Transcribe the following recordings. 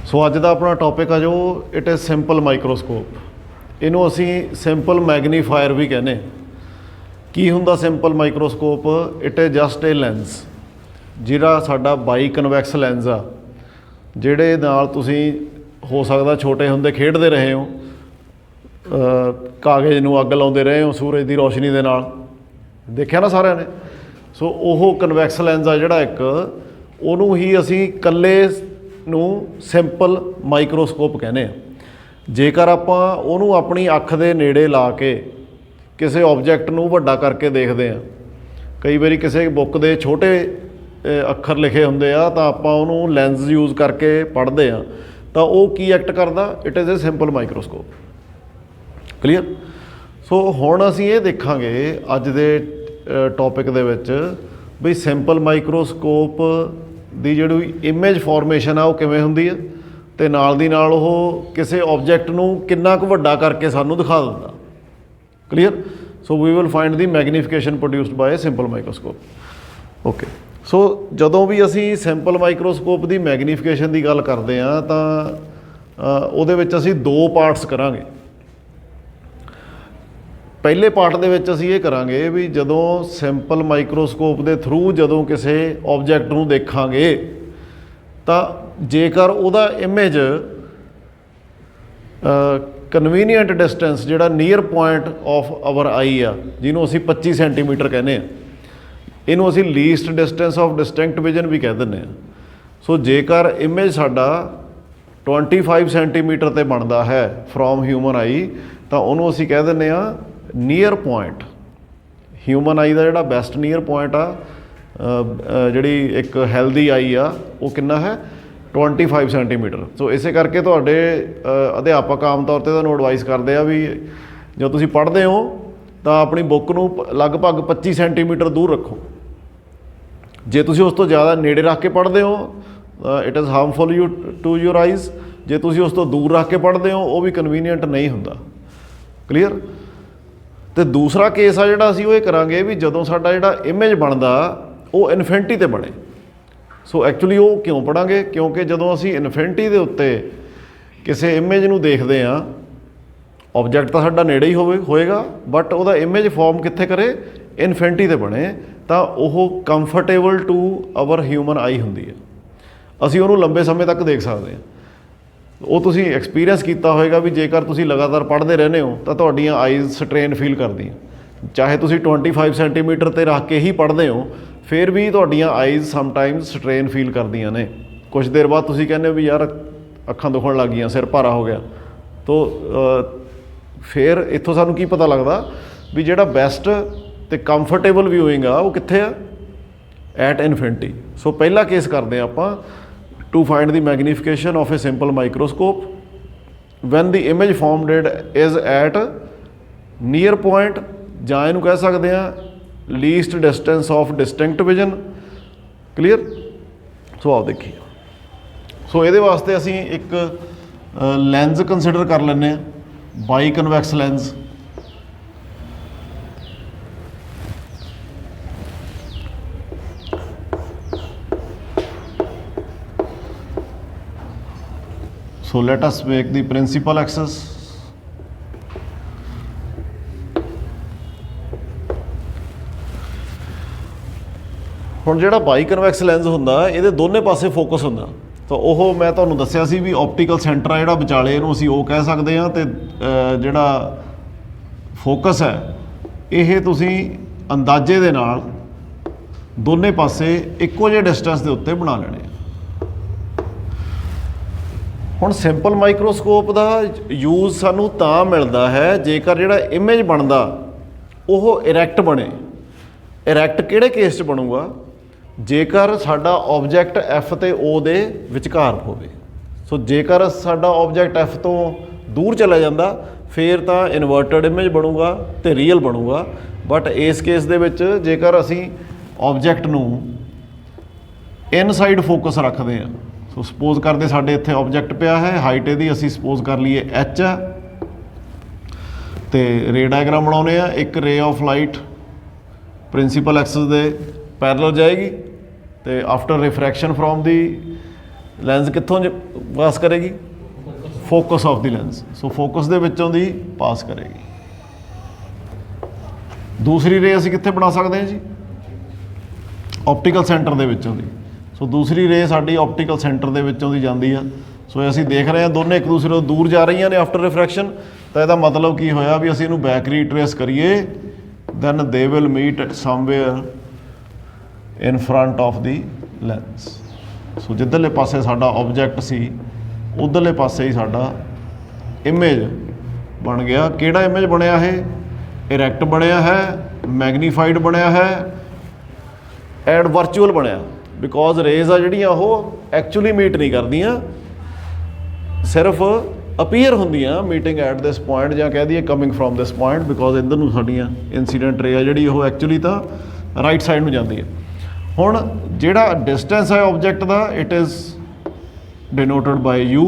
सो अज का अपना टॉपिक है जो इट इज़ सिंपल माइक्रोस्कोप। इनू असी सिंपल मैगनीफायर भी कहने। की हुंदा simple microscope? It is just a lens जिहड़ा साडा बाई कन्वैक्स लेंस आ, जिहड़े नाल तुसीं हो सकदा छोटे हुंदे खेडदे रहे हो, कागज़ नूं अग लाउंदे रहे हो सूरज की रोशनी दे नाल, देखिया ना सारिਆਂ ने। सो ओह कन्वैक्स लेंस आ जिहड़ा एक, ਉਹਨੂੰ ही असी कल्ले ਨੂੰ सिंपल माइक्रोस्कोप कहने आ। जेकर ਆਪਾਂ ਉਹਨੂੰ ਆਪਣੀ ਅੱਖ ਦੇ ਨੇੜੇ ਲਾ ਕੇ ਕਿਸੇ ਆਬਜੈਕਟ ਨੂੰ ਵੱਡਾ ਕਰਕੇ ਦੇਖਦੇ ਆ, ਕਈ ਵਾਰੀ ਕਿਸੇ ਬੁੱਕ ਦੇ ਛੋਟੇ ਅੱਖਰ ਲਿਖੇ ਹੁੰਦੇ ਆ ਤਾਂ ਆਪਾਂ ਉਹਨੂੰ ਲੈਂਸ ਯੂਜ਼ ਕਰਕੇ ਪੜ੍ਹਦੇ ਆ, ਤਾਂ ਉਹ ਕੀ ਐਕਟ ਕਰਦਾ? It is a simple microscope. Clear? So ਹੁਣ ਅਸੀਂ ਇਹ ਦੇਖਾਂਗੇ ਅੱਜ ਦੇ ਟੌਪਿਕ ਦੇ ਵਿੱਚ ਵੀ ਸਿੰਪਲ ਮਾਈਕਰੋਸਕੋਪ ਦੀ ਜਿਹੜੀ ਇਮੇਜ ਫਾਰਮੇਸ਼ਨ ਆ ਉਹ ਕਿਵੇਂ ਹੁੰਦੀ ਹੈ, ਅਤੇ ਨਾਲ ਦੀ ਨਾਲ ਉਹ ਕਿਸੇ ਆਬਜੈਕਟ ਨੂੰ ਕਿੰਨਾ ਕੁ ਵੱਡਾ ਕਰਕੇ ਸਾਨੂੰ ਦਿਖਾ ਦਿੰਦਾ। Clear? So we will find the magnification produced by a simple microscope. Okay, so ਜਦੋਂ ਵੀ ਅਸੀਂ ਸਿੰਪਲ ਮਾਈਕਰੋਸਕੋਪ ਦੀ ਮੈਗਨੀਫਿਕੇਸ਼ਨ ਦੀ ਗੱਲ ਕਰਦੇ ਹਾਂ ਤਾਂ ਉਹਦੇ ਵਿੱਚ ਅਸੀਂ ਦੋ ਪਾਰਟਸ ਕਰਾਂਗੇ। ਪਹਿਲੇ ਪਾਰਟ ਦੇ ਵਿੱਚ ਅਸੀਂ ਇਹ ਕਰਾਂਗੇ ਵੀ ਜਦੋਂ ਸਿੰਪਲ ਮਾਈਕਰੋਸਕੋਪ ਦੇ ਥਰੂ ਜਦੋਂ ਕਿਸੇ ਆਬਜੈਕਟ ਨੂੰ ਦੇਖਾਂਗੇ ਤਾਂ ਜੇਕਰ ਉਹਦਾ ਇਮੇਜ ਕਨਵੀਨੀਅੰਟ ਡਿਸਟੈਂਸ ਜਿਹੜਾ near point of our eye ਆ, ਜਿਹਨੂੰ ਅਸੀਂ 25 ਸੈਂਟੀਮੀਟਰ ਕਹਿੰਦੇ ਆ, ਇਹਨੂੰ ਅਸੀਂ least distance of distinct vision ਵੀ ਕਹਿ ਦਿੰਦੇ ਹਾਂ। ਸੋ ਜੇਕਰ ਇਮੇਜ ਸਾਡਾ 25 ਸੈਂਟੀਮੀਟਰ 'ਤੇ ਬਣਦਾ ਹੈ ਫਰੋਮ ਹਿਊਮਨ ਆਈ, ਤਾਂ ਉਹਨੂੰ ਅਸੀਂ ਕਹਿ ਦਿੰਦੇ ਹਾਂ ਨੀਅਰ ਪੁਆਇੰਟ। ਹਿਊਮਨ ਆਈ ਦਾ ਜਿਹੜਾ ਬੈਸਟ ਨੀਅਰ ਪੁਆਇੰਟ ਆ, ਜਿਹੜੀ ਇੱਕ ਹੈਲਦੀ ਆਈ ਆ, ਉਹ ਕਿੰਨਾ ਹੈ? 25 ਸੈਂਟੀਮੀਟਰ। ਸੋ ਇਸੇ ਕਰਕੇ ਤੁਹਾਡੇ ਅਧਿਆਪਕ ਆਮ ਤੌਰ 'ਤੇ ਤੁਹਾਨੂੰ ਐਡਵਾਈਸ ਕਰਦੇ ਆ ਵੀ ਜਦੋਂ ਤੁਸੀਂ ਪੜ੍ਹਦੇ ਹੋ ਤਾਂ ਆਪਣੀ ਬੁੱਕ ਨੂੰ ਲਗਭਗ 25 ਸੈਂਟੀਮੀਟਰ ਦੂਰ ਰੱਖੋ। ਜੇ ਤੁਸੀਂ ਉਸ ਤੋਂ ਜ਼ਿਆਦਾ ਨੇੜੇ ਰੱਖ ਕੇ ਪੜ੍ਹਦੇ ਹੋ it is harmful to your eyes. ਜੇ ਤੁਸੀਂ ਉਸ ਤੋਂ ਦੂਰ ਰੱਖ ਕੇ ਪੜ੍ਹਦੇ ਹੋ ਉਹ ਵੀ ਕਨਵੀਨੀਅੰਟ ਨਹੀਂ ਹੁੰਦਾ। ਕਲੀਅਰ? ਅਤੇ ਦੂਸਰਾ ਕੇਸ ਆ ਜਿਹੜਾ ਅਸੀਂ ਉਹ ਇਹ ਕਰਾਂਗੇ ਵੀ ਜਦੋਂ ਸਾਡਾ ਜਿਹੜਾ ਇਮੇਜ ਬਣਦਾ ਉਹ ਇਨਫਿਨਿਟੀ 'ਤੇ ਬਣੇ। ਸੋ ਐਕਚੁਅਲੀ ਉਹ ਕਿਉਂ ਪੜ੍ਹਾਂਗੇ? ਕਿਉਂਕਿ ਜਦੋਂ ਅਸੀਂ ਇਨਫਿਨਿਟੀ ਦੇ ਉੱਤੇ ਕਿਸੇ ਇਮੇਜ ਨੂੰ ਦੇਖਦੇ ਹਾਂ, ਆਬਜੈਕਟ ਤਾਂ ਸਾਡਾ ਨੇੜੇ ਹੀ ਹੋਏਗਾ, ਬਟ ਉਹਦਾ ਇਮੇਜ ਫਾਰਮ ਕਿੱਥੇ ਕਰੇ? ਇਨਫਿਨਿਟੀ 'ਤੇ ਬਣੇ, ਤਾਂ ਉਹ ਕੰਫਰਟੇਬਲ ਟੂ ਆਵਰ ਹਿਊਮਨ ਆਈ ਹੁੰਦੀ ਹੈ। ਅਸੀਂ ਉਹਨੂੰ ਲੰਬੇ ਸਮੇਂ ਤੱਕ ਦੇਖ ਸਕਦੇ ਹਾਂ। ਉਹ ਤੁਸੀਂ ਐਕਸਪੀਰੀਅੰਸ ਕੀਤਾ ਹੋਏਗਾ ਵੀ ਜੇਕਰ ਤੁਸੀਂ ਲਗਾਤਾਰ ਪੜ੍ਹਦੇ ਰਹਿੰਦੇ ਹੋ ਤਾਂ ਤੁਹਾਡੀਆਂ ਆਈਜ਼ ਸਟ੍ਰੇਨ ਫੀਲ ਕਰਦੀਆਂ। ਚਾਹੇ ਤੁਸੀਂ 25 ਸੈਂਟੀਮੀਟਰ 'ਤੇ ਰੱਖ ਕੇ ਹੀ ਪੜ੍ਹਦੇ ਹੋ, ਫਿਰ ਵੀ ਤੁਹਾਡੀਆਂ ਆਈਜ਼ ਸਮਟਾਈਮਸ ਸਟ੍ਰੇਨ ਫੀਲ ਕਰਦੀਆਂ ਨੇ। ਕੁਛ ਦੇਰ ਬਾਅਦ ਤੁਸੀਂ ਕਹਿੰਦੇ ਹੋ ਵੀ ਯਾਰ ਅੱਖਾਂ ਦੁਖਣ ਲੱਗ ਗਈਆਂ, ਸਿਰ ਭਾਰਾ ਹੋ ਗਿਆ। ਤੋ ਫਿਰ ਇੱਥੋਂ ਸਾਨੂੰ ਕੀ ਪਤਾ ਲੱਗਦਾ ਵੀ ਜਿਹੜਾ ਬੈਸਟ ਅਤੇ ਕੰਫਰਟੇਬਲ ਵਿਊਇੰਗ ਆ ਉਹ ਕਿੱਥੇ ਆ? At infinity. ਸੋ ਪਹਿਲਾ ਕੇਸ ਕਰਦੇ ਹਾਂ ਆਪਾਂ to find the magnification of a simple microscope when the image formed is at near point, ਜਾਂ ਇਹਨੂੰ ਕਹਿ ਸਕਦੇ ਹਾਂ least distance of distinct vision। Clear? So ਆਓ ਦੇਖੀਏ। ਸੋ ਇਹਦੇ ਵਾਸਤੇ ਅਸੀਂ ਇੱਕ ਲੈਂਸ ਕੰਸੀਡਰ ਕਰ ਲੈਂਦੇ ਹਾਂ, ਬਾਈ convex lens. So let us make the principal axis. ਹੁਣ ਜਿਹੜਾ ਬਾਈ ਕਨਵੈਕਸ ਲੈਂਸ ਹੁੰਦਾ ਇਹਦੇ ਦੋਨੇ ਪਾਸੇ ਫੋਕਸ ਹੁੰਦਾ, ਤਾਂ ਉਹ ਮੈਂ ਤੁਹਾਨੂੰ ਦੱਸਿਆ ਸੀ ਵੀ ਆਪਟੀਕਲ ਸੈਂਟਰ ਆ ਜਿਹੜਾ ਵਿਚਾਲੇ, ਇਹਨੂੰ ਅਸੀਂ ਉਹ ਕਹਿ ਸਕਦੇ ਹਾਂ। ਅਤੇ ਜਿਹੜਾ ਫੋਕਸ ਹੈ ਇਹ ਤੁਸੀਂ ਅੰਦਾਜ਼ੇ ਦੇ ਨਾਲ ਦੋਨੇ ਪਾਸੇ ਇੱਕੋ ਜਿਹੇ ਡਿਸਟੈਂਸ ਦੇ ਉੱਤੇ ਬਣਾ ਲੈਣੇ ਆ। ਹੁਣ ਸਿੰਪਲ ਮਾਈਕਰੋਸਕੋਪ ਦਾ ਯੂਜ਼ ਸਾਨੂੰ ਤਾਂ ਮਿਲਦਾ ਹੈ ਜੇਕਰ ਜਿਹੜਾ ਇਮੇਜ ਬਣਦਾ ਉਹ ਇਰੈਕਟ ਬਣੇ। ਇਰੈਕਟ ਕਿਹੜੇ ਕੇਸ 'ਚ ਬਣੂਗਾ? ਜੇਕਰ ਸਾਡਾ ਆਬਜੈਕਟ ਐਫ ਅਤੇ ਓ ਦੇ ਵਿਚਕਾਰ ਹੋਵੇ। ਸੋ ਜੇਕਰ ਸਾਡਾ ਆਬਜੈਕਟ ਐਫ ਤੋਂ ਦੂਰ ਚਲਾ ਜਾਂਦਾ ਫਿਰ ਤਾਂ ਇਨਵਰਟਡ ਇਮੇਜ ਬਣੂਗਾ ਅਤੇ ਰੀਅਲ ਬਣੂਗਾ। ਬਟ ਇਸ ਕੇਸ ਦੇ ਵਿੱਚ ਜੇਕਰ ਅਸੀਂ ਆਬਜੈਕਟ ਨੂੰ ਇਨਸਾਈਡ ਫੋਕਸ ਰੱਖਦੇ ਹਾਂ, ਸੋ ਸਪੋਜ਼ ਕਰਦੇ ਸਾਡੇ ਇੱਥੇ ਆਬਜੈਕਟ ਪਿਆ ਹੈ, ਹਾਈਟ ਇਹਦੀ ਅਸੀਂ ਸਪੋਜ਼ ਕਰ ਲਈਏ h ਆ, ਅਤੇ ਰੇ ਡਾਇਗਰਾਮ ਬਣਾਉਂਦੇ ਆ। ਇੱਕ ਰੇ ਆਫ ਲਾਈਟ ਪ੍ਰਿੰਸੀਪਲ ਐਕਸਿਸ ਦੇ ਪੈਰਲਲ ਜਾਏਗੀ, ਅਤੇ ਆਫਟਰ ਰਿਫਰੈਕਸ਼ਨ ਫਰੋਮ ਦੀ ਲੈਂਸ ਕਿੱਥੋਂ ਪਾਸ ਕਰੇਗੀ? Focus of the lens. So focus ਦੇ ਵਿੱਚੋਂ ਦੀ ਪਾਸ ਕਰੇਗੀ। ਦੂਸਰੀ ਰੇ ਅਸੀਂ ਕਿੱਥੇ ਬਣਾ ਸਕਦੇ ਹਾਂ ਜੀ? ਆਪਟੀਕਲ ਸੈਂਟਰ ਦੇ ਵਿੱਚੋਂ ਦੀ। ਸੋ ਦੂਸਰੀ ਰੇ ਸਾਡੀ ਆਪਟੀਕਲ ਸੈਂਟਰ ਦੇ ਵਿੱਚੋਂ ਦੀ ਜਾਂਦੀ ਆ। ਸੋ ਅਸੀਂ ਦੇਖ ਰਹੇ ਹਾਂ ਦੋਨੇ ਇੱਕ ਦੂਸਰੇ ਤੋਂ ਦੂਰ ਜਾ ਰਹੀਆਂ ਨੇ ਆਫਟਰ ਰਿਫਰੈਕਸ਼ਨ। ਤਾਂ ਇਹਦਾ ਮਤਲਬ ਕੀ ਹੋਇਆ ਵੀ ਅਸੀਂ ਇਹਨੂੰ ਬੈਕ ਰੀਟਰੇਸ ਕਰੀਏ, then they will meet at somewhere in front of the lens. So ਜਿੱਧਰਲੇ ਪਾਸੇ ਸਾਡਾ ਆਬਜੈਕਟ ਸੀ ਉੱਧਰਲੇ ਪਾਸੇ ਹੀ ਸਾਡਾ ਇਮੇਜ ਬਣ ਗਿਆ। ਕਿਹੜਾ ਇਮੇਜ ਬਣਿਆ? ਇਹ ਇਰੈਕਟ ਬਣਿਆ ਹੈ, ਮੈਗਨੀਫਾਈਡ ਬਣਿਆ ਹੈ, ਐਂਡ ਵਰਚੁਅਲ ਬਣਿਆ। ਬਿਕੋਜ਼ ਰੇਜ਼ ਆ ਜਿਹੜੀਆਂ ਉਹ ਐਕਚੁਅਲੀ ਮੀਟ ਨਹੀਂ ਕਰਦੀਆਂ, ਸਿਰਫ ਅਪੀਅਰ ਹੁੰਦੀਆਂ ਮੀਟਿੰਗ ਐਟ ਦਿਸ ਪੁਆਇੰਟ, ਜਾਂ ਕਹਿ ਦਈਏ coming from this point, because ਇੱਧਰ ਨੂੰ ਸਾਡੀਆਂ ਇਨਸੀਡੈਂਟ ਰੇ ਆ ਜਿਹੜੀ ਉਹ ਐਕਚੁਅਲੀ ਤਾਂ ਰਾਈਟ ਸਾਈਡ ਨੂੰ ਜਾਂਦੀ ਹੈ। ਹੁਣ ਜਿਹੜਾ ਡਿਸਟੈਂਸ ਹੈ ਆਬਜੈਕਟ ਦਾ, it is denoted by u.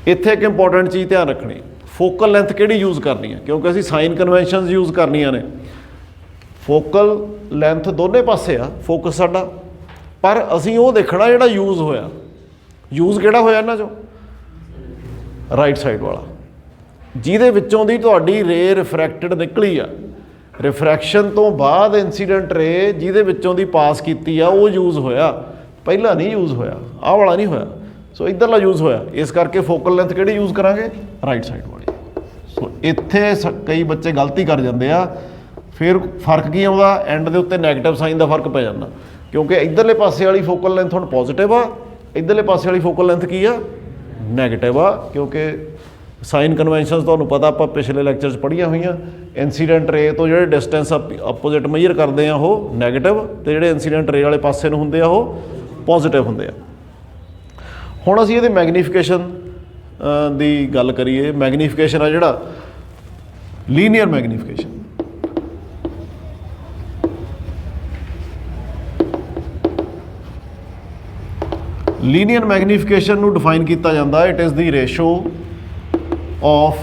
ਇੱਥੇ ਇੱਕ ਇੰਪੋਰਟੈਂਟ ਚੀਜ਼ ਧਿਆਨ ਰੱਖਣੀ, ਫੋਕਲ ਲੈਂਥ ਕਿਹੜੀ ਯੂਜ਼ ਕਰਨੀ ਹੈ, ਕਿਉਂਕਿ ਅਸੀਂ ਸਾਈਨ ਕਨਵੈਨਸ਼ਨਸ ਯੂਜ਼ ਕਰਨੀਆਂ ਨੇ। ਫੋਕਲ ਲੈਂਥ ਦੋਨੇ ਪਾਸੇ ਆ ਫੋਕਸ ਸਾਡਾ, ਪਰ ਅਸੀਂ ਉਹ ਦੇਖਣਾ ਜਿਹੜਾ ਯੂਜ਼ ਹੋਇਆ। ਯੂਜ਼ ਕਿਹੜਾ ਹੋਇਆ ਇਹਨਾਂ 'ਚੋਂ? ਰਾਈਟ ਸਾਈਡ ਵਾਲਾ, ਜਿਹਦੇ ਵਿੱਚੋਂ ਦੀ ਤੁਹਾਡੀ ਰੇ ਰਿਫਰੈਕਟਡ ਨਿਕਲੀ ਆ। ਰਿਫਰੈਕਸ਼ਨ ਤੋਂ ਬਾਅਦ ਇਨਸੀਡੈਂਟ ਰੇ ਜਿਹਦੇ ਵਿੱਚੋਂ ਦੀ ਪਾਸ ਕੀਤੀ ਆ ਉਹ ਯੂਜ਼ ਹੋਇਆ, ਪਹਿਲਾਂ ਨਹੀਂ ਯੂਜ਼ ਹੋਇਆ, ਆਹ ਵਾਲਾ ਨਹੀਂ ਹੋਇਆ। ਸੋ ਇੱਧਰਲਾ ਯੂਜ਼ ਹੋਇਆ, ਇਸ ਕਰਕੇ ਫੋਕਲ ਲੈਂਥ ਕਿਹੜੀ ਯੂਜ਼ ਕਰਾਂਗੇ? ਰਾਈਟ ਸਾਈਡ ਵਾਲੀ। ਸੋ ਇੱਥੇ ਕਈ ਬੱਚੇ ਗਲਤੀ ਕਰ ਜਾਂਦੇ ਆ। ਫਿਰ ਫਰਕ ਕੀ ਆਉਂਦਾ? ਐਂਡ ਦੇ ਉੱਤੇ ਨੈਗੇਟਿਵ ਸਾਈਨ ਦਾ ਫਰਕ ਪੈ ਜਾਂਦਾ, ਕਿਉਂਕਿ ਇੱਧਰਲੇ ਪਾਸੇ ਵਾਲੀ ਫੋਕਲ ਲੈਂਥ ਹੁਣ ਪੋਜ਼ਿਟਿਵ ਆ, ਇੱਧਰਲੇ ਪਾਸੇ ਵਾਲੀ ਫੋਕਲ ਲੈਂਥ ਕੀ ਆ? ਨੈਗੇਟਿਵ ਆ। ਕਿਉਂਕਿ ਸਾਈਨ ਕਨਵੈਨਸ਼ਨਸ ਤੁਹਾਨੂੰ ਪਤਾ ਆਪਾਂ ਪਿਛਲੇ ਲੈਕਚਰ 'ਚ ਪੜ੍ਹੀਆਂ ਹੋਈਆਂ। ਇਨਸੀਡੈਂਟ ਰੇ ਤੋਂ ਜਿਹੜੇ ਡਿਸਟੈਂਸ ਆਪੋਜ਼ਿਟ ਮੇਜਰ ਕਰਦੇ ਆ ਉਹ ਨੈਗੇਟਿਵ, ਤੇ ਜਿਹੜੇ ਇਨਸੀਡੈਂਟ ਰੇ ਵਾਲੇ ਪਾਸੇ ਨੂੰ ਹੁੰਦੇ ਆ ਉਹ ਪੋਜ਼ਿਟਿਵ ਹੁੰਦੇ ਆ। ਹੁਣ ਅਸੀਂ ਇਹਦੇ ਮੈਗਨੀਫਿਕੇਸ਼ਨ ਦੀ ਗੱਲ ਕਰੀਏ। ਮੈਗਨੀਫਿਕੇਸ਼ਨ ਆ ਜਿਹੜਾ ਲੀਨੀਅਰ ਮੈਗਨੀਫਿਕੇਸ਼ਨ। ਲੀਨੀਅਰ ਮੈਗਨੀਫਿਕੇਸ਼ਨ ਨੂੰ ਡਿਫਾਈਨ ਕੀਤਾ ਜਾਂਦਾ, it is the ratio of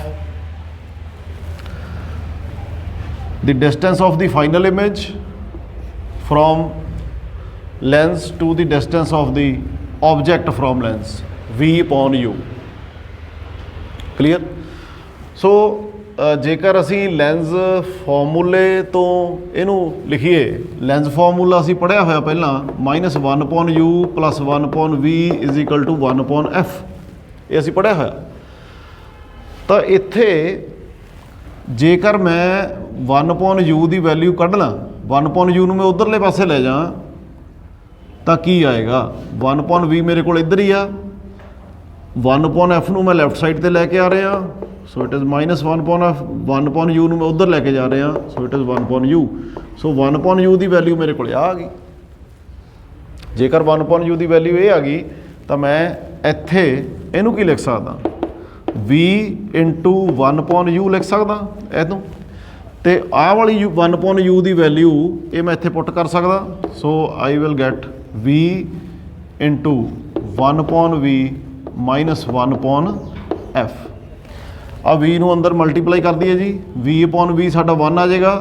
the distance of the final image from lens to the distance of the object from lens, v upon u। clear? so ਜੇਕਰ ਅਸੀਂ lens ਫਾਰਮੂਲੇ ਤੋਂ ਇਹਨੂੰ ਲਿਖੀਏ, lens formula ਅਸੀਂ ਪੜ੍ਹਿਆ ਹੋਇਆ ਪਹਿਲਾਂ, -1/u + 1/v = 1/f। ਇਹ ਅਸੀਂ ਪੜ੍ਹਿਆ ਹੋਇਆ। ਤਾਂ ਇੱਥੇ ਜੇਕਰ ਮੈਂ 1/u ਦੀ ਵੈਲਿਊ ਕੱਢ ਲਾਂ, 1/u ਨੂੰ ਮੈਂ ਉੱਧਰਲੇ ਪਾਸੇ ਲੈ ਜਾ ਤਾਂ ਕੀ ਆਏਗਾ? 1/v ਮੇਰੇ ਕੋਲ ਇੱਧਰ ਹੀ ਆ, 1/f ਨੂੰ ਮੈਂ ਲੈਫਟ ਸਾਈਡ 'ਤੇ ਲੈ ਕੇ ਆ ਰਿਹਾ, ਸੋ ਇਟ ਇਜ਼ -1/f। 1/u ਨੂੰ ਮੈਂ ਉੱਧਰ ਲੈ ਕੇ ਜਾ ਰਿਹਾ, ਸੋ it is 1/u। So 1/u the value ਮੇਰੇ ਕੋਲ ਆ ਗਈ। ਜੇਕਰ 1/u ਦੀ ਵੈਲਿਊ ਇਹ ਆ ਗਈ ਤਾਂ ਮੈਂ ਇੱਥੇ ਇਹਨੂੰ ਕੀ ਲਿਖ ਸਕਦਾ? v × 1/u ਲਿਖ ਸਕਦਾ ਇਹਨੂੰ, ਤੇ ਆਹ ਵਾਲੀ 1/u ਦੀ ਵੈਲਿਊ ਇਹ ਮੈਂ ਇੱਥੇ ਪੁੱਟ ਕਰ ਸਕਦਾ। So I will get v × 1/v - 1/f। ਆ v ਨੂੰ ਅੰਦਰ ਮਲਟੀਪਲਾਈ ਕਰ ਦਈਏ ਜੀ, v/v ਸਾਡਾ 1 ਆ ਜਾਏਗਾ,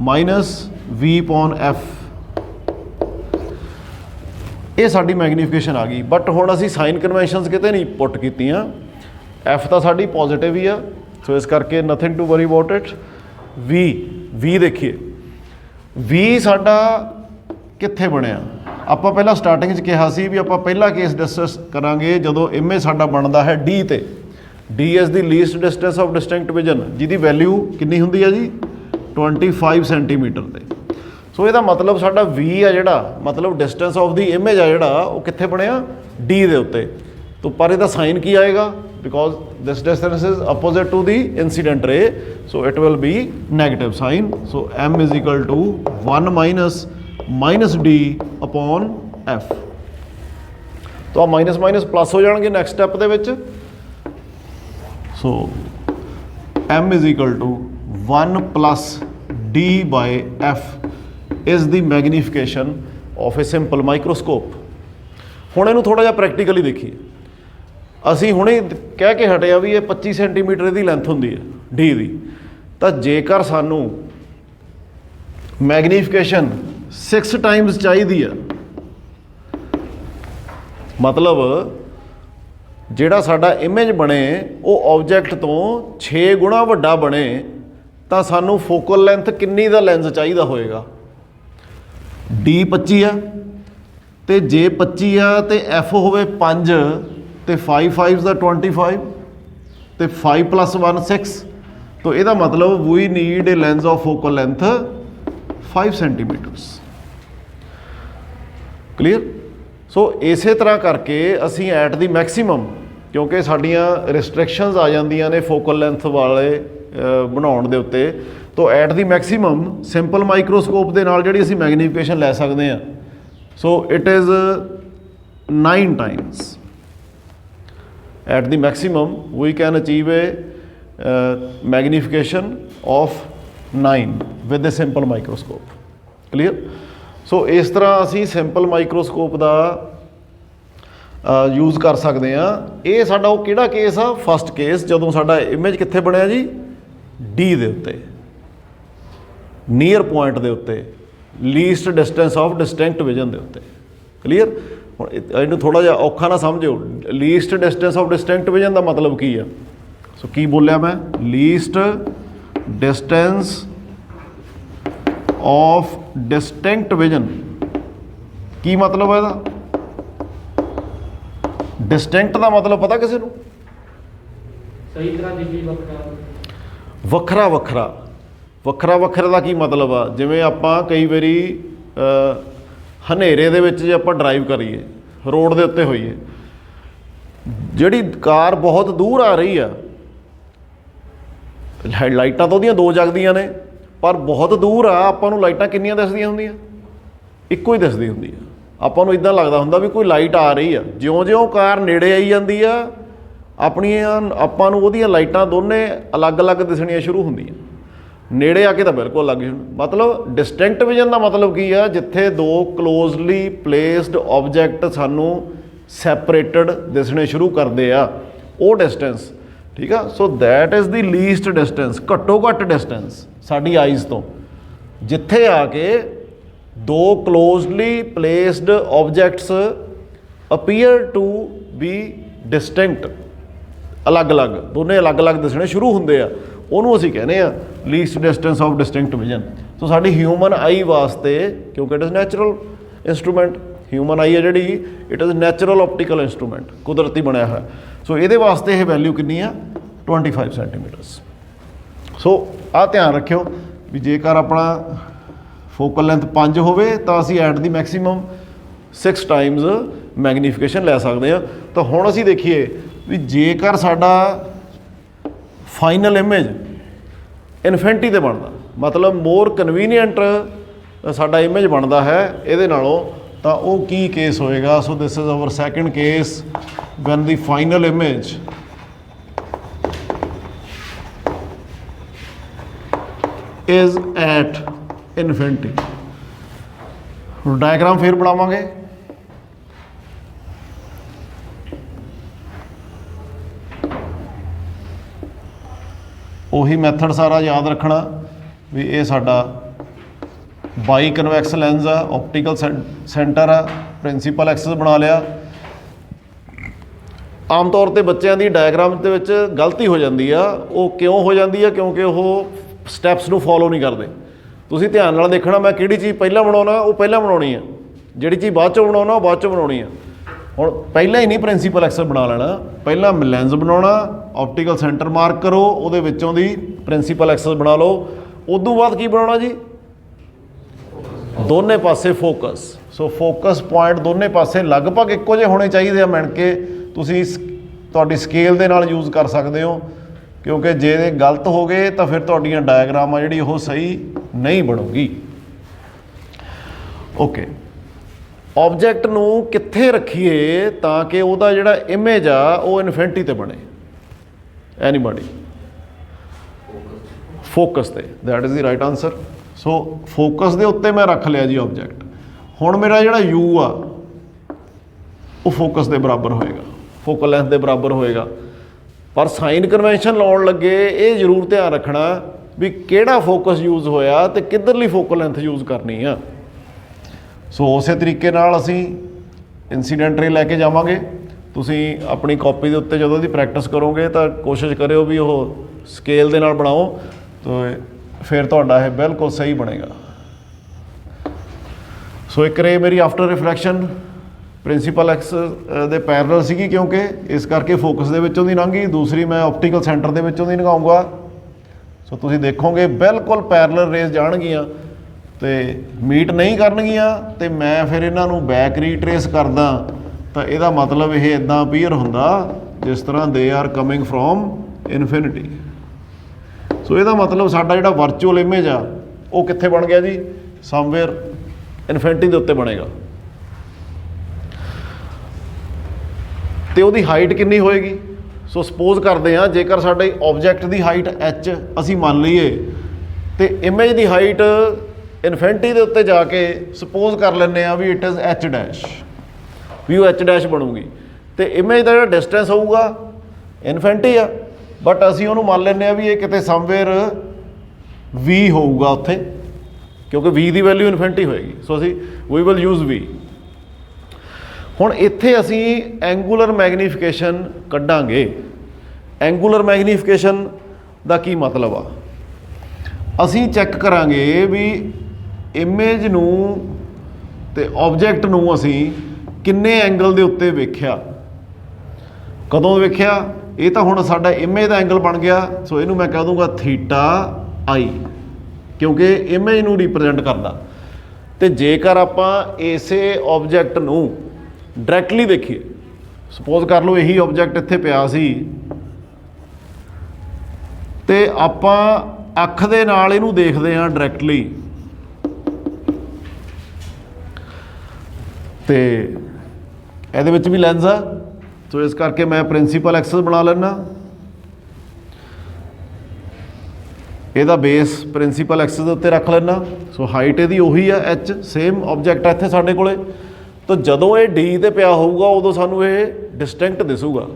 -v/f। ਇਹ ਸਾਡੀ ਮੈਗਨੀਫਿਕੇਸ਼ਨ ਆ ਗਈ। ਬਟ ਹੁਣ ਅਸੀਂ ਸਾਈਨ ਕਨਵੈਨਸ਼ਨਸ ਕਿਤੇ ਨਹੀਂ ਪੁੱਟ ਕੀਤੀਆਂ। f ਤਾਂ ਸਾਡੀ ਪੋਜ਼ਿਟਿਵ ਹੀ ਆ, ਸੋ ਇਸ ਕਰਕੇ nothing to worry about it. v ਦੇਖੀਏ, v ਸਾਡਾ ਕਿੱਥੇ ਬਣਿਆ? ਆਪਾਂ ਪਹਿਲਾਂ ਸਟਾਰਟਿੰਗ 'ਚ ਕਿਹਾ ਸੀ ਵੀ ਆਪਾਂ ਪਹਿਲਾ ਕੇਸ ਡਿਸਕਸ ਕਰਾਂਗੇ ਜਦੋਂ ਇਮੇਜ ਸਾਡਾ ਬਣਦਾ ਹੈ d ਤੇ। d is the least distance of distinct vision, ਜਿਹਦੀ ਵੈਲਿਊ ਕਿੰਨੀ ਹੁੰਦੀ ਹੈ ਜੀ? 25 ਸੈਂਟੀਮੀਟਰ ਤੇ। ਸੋ ਇਹਦਾ ਮਤਲਬ ਸਾਡਾ v ਆ ਜਿਹੜਾ, ਮਤਲਬ ਡਿਸਟੈਂਸ ਆਫ ਦੀ ਇਮੇਜ ਆ ਜਿਹੜਾ, ਉਹ ਕਿੱਥੇ ਬਣਿਆ? d ਦੇ ਉੱਤੇ। ਤੋ ਪਰ ਇਹਦਾ ਸਾਈਨ ਕੀ ਆਏਗਾ? because this distance is opposite to the incident ray, so it will be negative sign. So m is equal to 1 minus d upon f। तो माइनस माइनस प्लस हो जाएंगे नेक्स्ट स्टेप ਦੇ ਵਿੱਚ। so m is equal to 1 plus d by f is the magnification of a simple microscope। ਹੁਣ ਇਹਨੂੰ ਥੋੜਾ ਜਿਹਾ practically ਦੇਖੀਏ। ਅਸੀਂ ਹੁਣੇ ਕਹਿ ਕੇ ਹਟਿਆ ਵੀ ਇਹ 25 ਸੈਂਟੀਮੀਟਰ ਦੀ ਲੈਂਥ ਹੁੰਦੀ ਹੈ ਡੀ ਦੀ, ਤਾਂ ਜੇਕਰ ਸਾਨੂੰ ਮੈਗਨੀਫਿਕੇਸ਼ਨ 6 ਟਾਈਮਸ ਚਾਹੀਦੀ ਆ मतलब ਜਿਹੜਾ ਸਾਡਾ ਇਮੇਜ ਬਣੇ ਉਹ ਆਬਜੈਕਟ ਤੋਂ 6 ਗੁਣਾ ਵੱਡਾ ਬਣੇ ਤਾਂ ਸਾਨੂੰ ਫੋਕਲ ਲੈਂਥ ਕਿੰਨੀ ਦਾ ਲੈਂਸ ਚਾਹੀਦਾ ਹੋਏਗਾ। D 25 ਆ ਤੇ J 25 ਆ ਤੇ F ਹੋਵੇ 5 ਤੇ 5 5 ਦਾ 25 ਤੇ 5 + 1 6। तो ਇਹਦਾ मतलब we need a lens of focal length 5 centimeters। Clear. सो इसे तरह करके ਅਸੀਂ ਐਟ ਦੀ ਮੈਕਸਿਮਮ, ਕਿਉਂਕਿ ਸਾਡੀਆਂ ਰਿਸਟ੍ਰਿਕਸ਼ਨਸ ਆ ਜਾਂਦੀਆਂ ਨੇ ਫੋਕਲ ਲੈਂਥ ਵਾਲੇ ਬਣਾਉਣ ਦੇ ਉੱਤੇ, ਤਾਂ at the maximum simple microscope ਦੇ ਨਾਲ ਜਿਹੜੀ ਅਸੀਂ ਮੈਗਨੀਫਿਕੇਸ਼ਨ ਲੈ ਸਕਦੇ ਹਾਂ। So it is 9 times at the maximum we can achieve a magnification of 9 with a simple microscope। clear। So ਇਸ ਤਰ੍ਹਾਂ ਅਸੀਂ ਸਿੰਪਲ ਮਾਈਕਰੋਸਕੋਪ ਦਾ ਯੂਜ਼ ਕਰ ਸਕਦੇ ਹਾਂ। ਇਹ ਸਾਡਾ ਉਹ ਕਿਹੜਾ ਕੇਸ ਆ? ਫਸਟ ਕੇਸ, ਜਦੋਂ ਸਾਡਾ ਇਮੇਜ ਕਿੱਥੇ ਬਣਿਆ ਜੀ? ਡੀ ਦੇ ਉੱਤੇ, ਨੀਅਰ ਪੁਆਇੰਟ ਦੇ ਉੱਤੇ, least distance of distinct vision ਦੇ ਉੱਤੇ। ਕਲੀਅਰ। ਹੁਣ ਇਹਨੂੰ ਥੋੜ੍ਹਾ ਜਿਹਾ ਔਖਾ ਨਾ ਸਮਝਿਓ। Least distance of distinct vision ਦਾ ਮਤਲਬ ਕੀ ਆ? ਸੋ ਕੀ ਬੋਲਿਆ ਮੈਂ? Least distance of distinct vision. ਕੀ ਮਤਲਬ ਹੈ ਇਹਦਾ? ਡਿਸਟਿੰਕਟ ਦਾ ਮਤਲਬ ਪਤਾ ਕਿਸੇ ਨੂੰ? ਸਹੀ ਤਰ੍ਹਾਂ ਦਿਖੀ ਵੱਖਰਾ ਵੱਖਰਾ। ਵੱਖਰਾ ਵੱਖਰੇ ਦਾ ਕੀ ਮਤਲਬ ਆ? ਜਿਵੇਂ ਆਪਾਂ ਕਈ ਵਾਰੀ ਹਨੇਰੇ ਦੇ ਵਿੱਚ ਜੇ ਆਪਾਂ ਡਰਾਈਵ ਕਰੀਏ, ਰੋਡ ਦੇ ਉੱਤੇ ਹੋਈਏ, ਜਿਹੜੀ ਕਾਰ ਬਹੁਤ ਦੂਰ ਆ ਰਹੀ ਆ, ਲਾਈਟਾਂ ਤਾਂ ਉਹਦੀਆਂ 2 ਜਗਦੀਆਂ ਨੇ, ਪਰ ਬਹੁਤ ਦੂਰ ਆ, ਆਪਾਂ ਨੂੰ ਲਾਈਟਾਂ ਕਿੰਨੀਆਂ ਦਿਸਦੀਆਂ ਹੁੰਦੀਆਂ? ਇੱਕੋ ਹੀ ਦਿਸਦੀ ਹੁੰਦੀ ਆ। ਆਪਾਂ ਨੂੰ ਇੱਦਾਂ ਲੱਗਦਾ ਹੁੰਦਾ ਵੀ ਕੋਈ ਲਾਈਟ ਆ ਰਹੀ ਆ। ਜਿਉਂ-ਜਿਉਂ ਕਾਰ ਨੇੜੇ ਆਈ ਜਾਂਦੀ ਆ, ਆਪਾਂ ਨੂੰ ਉਹਦੀਆਂ ਲਾਈਟਾਂ ਦੋਨੇ ਅਲੱਗ-ਅਲੱਗ ਦਿਸਣੀਆਂ ਸ਼ੁਰੂ ਹੁੰਦੀਆਂ। ਨੇੜੇ ਆ ਕੇ ਤਾਂ ਬਿਲਕੁਲ ਅਲੱਗ। ਮਤਲਬ ਡਿਸਟਿੰਕਟ ਵਿਜ਼ਨ ਦਾ ਮਤਲਬ ਕੀ ਆ? ਜਿੱਥੇ 2 ਕਲੋਜ਼ਲੀ ਪਲੇਸਡ ਆਬਜੈਕਟ ਸਾਨੂੰ ਸੈਪਰੇਟਡ ਦਿਸਣੇ ਸ਼ੁਰੂ ਕਰਦੇ ਆ, ਉਹ ਡਿਸਟੈਂਸ। ਠੀਕ ਆ। So that is the least distance, ਘੱਟੋ ਘੱਟ ਡਿਸਟੈਂਸ ਸਾਡੀ ਆਈਜ਼ ਤੋਂ, ਜਿੱਥੇ ਆ ਕੇ 2 closely placed objects appear to be distinct, ਅਲੱਗ-ਅਲੱਗ, ਦੋਨੇ ਅਲੱਗ-ਅਲੱਗ ਦਿਸਣੇ ਸ਼ੁਰੂ ਹੁੰਦੇ ਆ, ਉਹਨੂੰ ਅਸੀਂ ਕਹਿੰਦੇ ਆ least distance of distinct vision. So ਸਾਡੀ ਹਿਊਮਨ ਆਈ ਵਾਸਤੇ, ਕਿਉਂਕਿ it is natural instrument, human eye ਹੈ ਜਿਹੜੀ, it is natural optical instrument, ਕੁਦਰਤੀ ਬਣਿਆ ਹੋਇਆ। ਸੋ ਇਹਦੇ ਵਾਸਤੇ ਇਹ ਵੈਲਿਊ ਕਿੰਨੀ ਆ? 25 ਸੈਂਟੀਮੀਟਰਸ। ਸੋ ਆਹ ਧਿਆਨ ਰੱਖਿਓ ਵੀ ਜੇਕਰ ਆਪਣਾ ਫੋਕਲ ਲੈਂਥ 5 ਹੋਵੇ ਤਾਂ ਅਸੀਂ at the maximum 6 Times magnification ਲੈ ਸਕਦੇ ਹਾਂ। ਤਾਂ ਹੁਣ ਅਸੀਂ ਦੇਖੀਏ ਵੀ ਜੇਕਰ ਸਾਡਾ ਫਾਈਨਲ ਇਮੇਜ ਇਨਫਿਨਿਟੀ ਤੇ ਬਣਦਾ, ਮਤਲਬ ਮੋਰ ਕਨਵੀਨੀਅੰਟ ਸਾਡਾ ਇਮੇਜ ਬਣਦਾ ਹੈ ਇਹਦੇ ਨਾਲੋਂ, ਤਾਂ ਉਹ ਕੀ ਕੇਸ ਹੋਏਗਾ? So this is our second case when the final image is at infinity। ਹੁਣ ਡਾਇਗਰਾਮ ਫੇਰ ਬਣਾਵਾਂਗੇ। ਉਹੀ ਮੈਥਡ ਸਾਰਾ ਯਾਦ ਰੱਖਣਾ ਵੀ ਇਹ ਸਾਡਾ ਬਾਈ ਕਨਵੈਕਸ ਲੈਂਸ ਆ, ਆਪਟੀਕਲ ਸੈਂਟਰ ਆ, ਪ੍ਰਿੰਸੀਪਲ ਐਕਸਿਸ ਬਣਾ ਲਿਆ। ਆਮ ਤੌਰ ਤੇ ਬੱਚਿਆਂ ਦੀ ਡਾਇਗਰਾਮ ਦੇ ਵਿੱਚ ਗਲਤੀ ਹੋ ਜਾਂਦੀ ਆ। ਉਹ ਕਿਉਂ ਹੋ ਜਾਂਦੀ ਆ? ਕਿਉਂਕਿ ਉਹ ਸਟੈਪਸ ਨੂੰ ਫੋਲੋ ਨਹੀਂ ਕਰਦੇ। ਤੁਸੀਂ ਧਿਆਨ ਨਾਲ ਦੇਖਣਾ, ਮੈਂ ਕਿਹੜੀ ਚੀਜ਼ ਪਹਿਲਾਂ ਬਣਾਉਣਾ ਉਹ ਪਹਿਲਾਂ ਬਣਾਉਣੀ ਆ, ਜਿਹੜੀ ਚੀਜ਼ ਬਾਅਦ 'ਚੋਂ ਬਣਾਉਣਾ ਉਹ ਬਾਅਦ 'ਚੋਂ ਬਣਾਉਣੀ ਆ। ਹੁਣ ਪਹਿਲਾਂ ਹੀ ਨਹੀਂ ਪ੍ਰਿੰਸੀਪਲ ਐਕਸਿਸ ਬਣਾ ਲੈਣਾ, ਪਹਿਲਾਂ ਲੈਂਸ ਬਣਾਉਣਾ, ਆਪਟੀਕਲ ਸੈਂਟਰ ਮਾਰਕ ਕਰੋ, ਉਹਦੇ ਵਿੱਚੋਂ ਦੀ ਪ੍ਰਿੰਸੀਪਲ ਐਕਸਿਸ ਬਣਾ ਲਓ। ਉਦੋਂ ਬਾਅਦ ਕੀ ਬਣਾਉਣਾ ਜੀ? ਦੋਨੇ ਪਾਸੇ ਫੋਕਸ। ਸੋ ਫੋਕਸ ਪੁਆਇੰਟ ਦੋਨੇ ਪਾਸੇ ਲਗਭਗ ਇੱਕੋ ਜਿਹੇ ਹੋਣੇ ਚਾਹੀਦੇ ਆ, ਮਿਣ ਕੇ ਤੁਸੀਂ ਤੁਹਾਡੀ ਸਕੇਲ ਦੇ ਨਾਲ ਯੂਜ਼ ਕਰ ਸਕਦੇ ਹੋ, ਕਿਉਂਕਿ ਜੇ ਇਹ ਗਲਤ ਹੋ ਗਏ ਤਾਂ ਫਿਰ ਤੁਹਾਡੀਆਂ ਡਾਇਗਰਾਮਾਂ ਜਿਹੜੀ ਉਹ ਸਹੀ ਨਹੀਂ ਬਣੂਗੀ। ਓਕੇ, ਆਬਜੈਕਟ ਨੂੰ ਕਿੱਥੇ ਰੱਖੀਏ ਤਾਂ ਕਿ ਉਹਦਾ ਜਿਹੜਾ ਇਮੇਜ ਆ ਉਹ ਇਨਫਿਨਿਟੀ ਤੇ ਬਣੇ? ਐਨੀਬਾਡੀ? ਫੋਕਸ ਤੇ, that is the right answer. So focus ਦੇ ਉੱਤੇ ਮੈਂ ਰੱਖ ਲਿਆ ਜੀ ਆਬਜੈਕਟ। ਹੁਣ ਮੇਰਾ ਜਿਹੜਾ ਯੂ ਆ ਉਹ ਫੋਕਸ ਦੇ ਬਰਾਬਰ ਹੋਏਗਾ, ਫੋਕਲ ਲੈਂਥ ਦੇ ਬਰਾਬਰ ਹੋਏਗਾ। ਪਰ ਸਾਈਨ ਕਨਵੈਨਸ਼ਨ ਲਾਉਣ ਲੱਗੇ ਇਹ ਜ਼ਰੂਰ ਧਿਆਨ ਰੱਖਣਾ ਵੀ ਕਿਹੜਾ ਫੋਕਸ ਯੂਜ਼ ਹੋਇਆ ਤੇ ਕਿੱਧਰਲੀ ਫੋਕਲ ਲੈਂਥ ਯੂਜ਼ ਕਰਨੀ ਆ। ਸੋ ਉਸੇ ਤਰੀਕੇ ਨਾਲ ਅਸੀਂ ਇਨਸੀਡੈਂਟ ਰੇ ਲੈ ਕੇ ਜਾਵਾਂਗੇ। ਤੁਸੀਂ ਆਪਣੀ ਕਾਪੀ ਦੇ ਉੱਤੇ ਜਦੋਂ ਦੀ ਪ੍ਰੈਕਟਿਸ ਕਰੋਗੇ ਤਾਂ ਕੋਸ਼ਿਸ਼ ਕਰਿਓ ਵੀ ਉਹ ਸਕੇਲ ਦੇ ਨਾਲ ਬਣਾਓ, ਤਾਂ ਫਿਰ ਤੁਹਾਡਾ ਇਹ ਬਿਲਕੁਲ ਸਹੀ ਬਣੇਗਾ। ਸੋ ਇੱਕ ਰੇ ਮੇਰੀ ਆਫਟਰ ਰਿਫਲੈਕਸ਼ਨ ਪ੍ਰਿੰਸੀਪਲ ਐਕਸ ਦੇ ਪੈਰਲਲ ਸੀਗੀ, ਕਿਉਂਕਿ ਇਸ ਕਰਕੇ ਫੋਕਸ ਦੇ ਵਿੱਚੋਂ ਦੀ ਲੰਘੀ। ਦੂਸਰੀ ਮੈਂ ਆਪਟੀਕਲ ਸੈਂਟਰ ਦੇ ਵਿੱਚੋਂ ਦੀ ਲੰਘਾਊਂਗਾ। ਸੋ ਤੁਸੀਂ ਦੇਖੋਗੇ ਬਿਲਕੁਲ ਪੈਰਲਲ ਰੇਜ਼ ਜਾਣਗੀਆਂ ਅਤੇ ਮੀਟ ਨਹੀਂ ਕਰਨਗੀਆਂ, ਅਤੇ ਮੈਂ ਫਿਰ ਇਹਨਾਂ ਨੂੰ ਬੈਕ ਰੀਟਰੇਸ ਕਰਦਾ ਤਾਂ ਇਹਦਾ ਮਤਲਬ ਇਹ ਇੱਦਾਂ ਅਪੀਅਰ ਹੁੰਦਾ ਜਿਸ ਤਰ੍ਹਾਂ they are coming from infinity. So ਇਹਦਾ ਮਤਲਬ ਸਾਡਾ ਜਿਹੜਾ ਵਰਚੁਅਲ ਇਮੇਜ ਆ ਉਹ ਕਿੱਥੇ ਬਣ ਗਿਆ ਜੀ? ਸਮਵੇਅਰ ਇਨਫਿਨਿਟੀ ਦੇ ਉੱਤੇ ਬਣੇਗਾ। ਅਤੇ ਉਹਦੀ ਹਾਈਟ ਕਿੰਨੀ ਹੋਏਗੀ? ਸੋ ਸਪੋਜ਼ ਕਰਦੇ ਹਾਂ ਜੇਕਰ ਸਾਡੇ ਆਬਜੈਕਟ ਦੀ ਹਾਈਟ h ਅਸੀਂ ਮੰਨ ਲਈਏ, ਅਤੇ ਇਮੇਜ ਦੀ ਹਾਈਟ ਇਨਫਿਨਿਟੀ ਦੇ ਉੱਤੇ ਜਾ ਕੇ ਸਪੋਜ਼ ਕਰ ਲੈਂਦੇ ਹਾਂ ਵੀ ਇਟ ਇਜ਼ h ਡੈਸ਼, ਵੀ ਉਹ h ਡੈਸ਼ ਬਣੂਗੀ। ਅਤੇ ਇਮੇਜ ਦਾ ਜਿਹੜਾ ਡਿਸਟੈਂਸ ਹੋਊਗਾ ਇਨਫਿਨਿਟੀ ਆ, ਬਟ ਅਸੀਂ ਉਹਨੂੰ ਮੰਨ ਲੈਂਦੇ ਹਾਂ ਵੀ ਇਹ ਕਿਤੇ ਸਮਵੇਅਰ v ਹੋਊਗਾ ਉੱਥੇ, ਕਿਉਂਕਿ v ਦੀ ਵੈਲਿਊ ਇਨਫਿਨਿਟੀ ਹੋਏਗੀ। ਸੋ ਅਸੀਂ ਵੀ ਵਿਲ ਯੂਜ਼ v। ਹੁਣ ਇੱਥੇ ਅਸੀਂ ਐਂਗੂਲਰ ਮੈਗਨੀਫਿਕੇਸ਼ਨ ਕੱਢਾਂਗੇ। ਐਂਗੂਲਰ ਮੈਗਨੀਫਿਕੇਸ਼ਨ ਦਾ ਕੀ ਮਤਲਬ ਆ? ਅਸੀਂ ਚੈੱਕ ਕਰਾਂਗੇ ਵੀ ਇਮੇਜ ਨੂੰ ਅਤੇ ਆਬਜੈਕਟ ਨੂੰ ਅਸੀਂ ਕਿੰਨੇ ਐਂਗਲ ਦੇ ਉੱਤੇ ਵੇਖਿਆ, ਕਦੋਂ ਵੇਖਿਆ। ਇਹ ਤਾਂ ਹੁਣ ਸਾਡਾ ਇਮੇਜ ਦਾ ਐਂਗਲ ਬਣ ਗਿਆ। ਸੋ ਇਹਨੂੰ ਮੈਂ ਕਹਿ ਦੂੰਗਾ ਥੀਟਾ ਆਈ, ਕਿਉਂਕਿ ਇਮੇਜ ਨੂੰ ਰਿਪਰੈਜ਼ੈਂਟ ਕਰਦਾ। ਅਤੇ ਜੇਕਰ ਆਪਾਂ ਇਸੇ ਆਬਜੈਕਟ ਨੂੰ ਡਾਇਰੈਕਟਲੀ ਦੇਖੀਏ, ਸਪੋਜ਼ ਕਰ ਲਓ ਇਹੀ ਆਬਜੈਕਟ ਇੱਥੇ ਪਿਆ ਸੀ, ਅਤੇ ਆਪਾਂ ਅੱਖ ਦੇ ਨਾਲ ਇਹਨੂੰ ਦੇਖਦੇ ਹਾਂ ਡਾਇਰੈਕਟਲੀ, ਅਤੇ ਇਹਦੇ ਵਿੱਚ ਵੀ ਲੈਂਸ ਆ। ਸੋ ਇਸ ਕਰਕੇ ਮੈਂ ਪ੍ਰਿੰਸੀਪਲ ਐਕਸਿਸ ਬਣਾ ਲੈਂਦਾ। ਇਹਦਾ ਬੇਸ ਪ੍ਰਿੰਸੀਪਲ ਐਕਸਿਸ ਦੇ ਉੱਤੇ ਰੱਖ ਲੈਂਦਾ। ਸੋ ਹਾਈਟ ਇਹਦੀ ਉਹੀ ਆ h, ਸੇਮ ਆਬਜੈਕਟ ਆ ਇੱਥੇ ਸਾਡੇ ਕੋਲੇ। ਤਾਂ ਜਦੋਂ ਇਹ ਡੀ 'ਤੇ ਪਿਆ ਹੋਊਗਾ ਉਦੋਂ ਸਾਨੂੰ ਇਹ ਡਿਸਟਿੰਕਟ ਦਿਸੂਗਾ,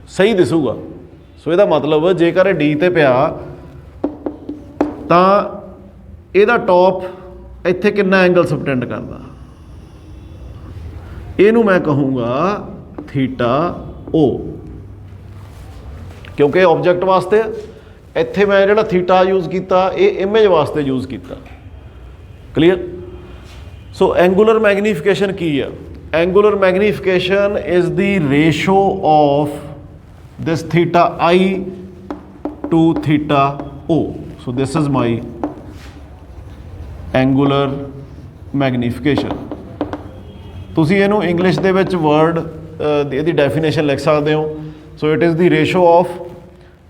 ਸਹੀ ਦਿਸੂਗਾ। ਸੋ ਇਹਦਾ ਮਤਲਬ ਜੇਕਰ ਇਹ ਡੀ 'ਤੇ ਪਿਆ ਤਾਂ ਇਹਦਾ ਟੌਪ ਇੱਥੇ ਕਿੰਨਾ ਐਂਗਲ ਸਬਟੈਂਡ ਕਰਦਾ, ਇਹਨੂੰ ਮੈਂ ਕਹੂੰਗਾ ਥੀਟਾ ਓ, ਕਿਉਂਕਿ ਆਬਜੈਕਟ ਵਾਸਤੇ ਇੱਥੇ ਮੈਂ ਜਿਹੜਾ ਥੀਟਾ ਯੂਜ਼ ਕੀਤਾ ਇਹ ਇਮੇਜ ਵਾਸਤੇ ਯੂਜ਼ ਕੀਤਾ। ਕਲੀਅਰ? ਸੋ ਐਂਗੂਲਰ ਮੈਗਨੀਫਿਕੇਸ਼ਨ ਕੀ ਆ? Angular magnification is the ratio of this theta i to theta o. So this is my angular magnification. ਤੁਸੀਂ ਇਹਨੂੰ ਇੰਗਲਿਸ਼ ਦੇ ਵਿੱਚ ਵਰਡ ਇਹਦੀ ਡੈਫੀਨੇਸ਼ਨ ਲਿਖ ਸਕਦੇ ਹੋ। ਸੋ it is the ratio of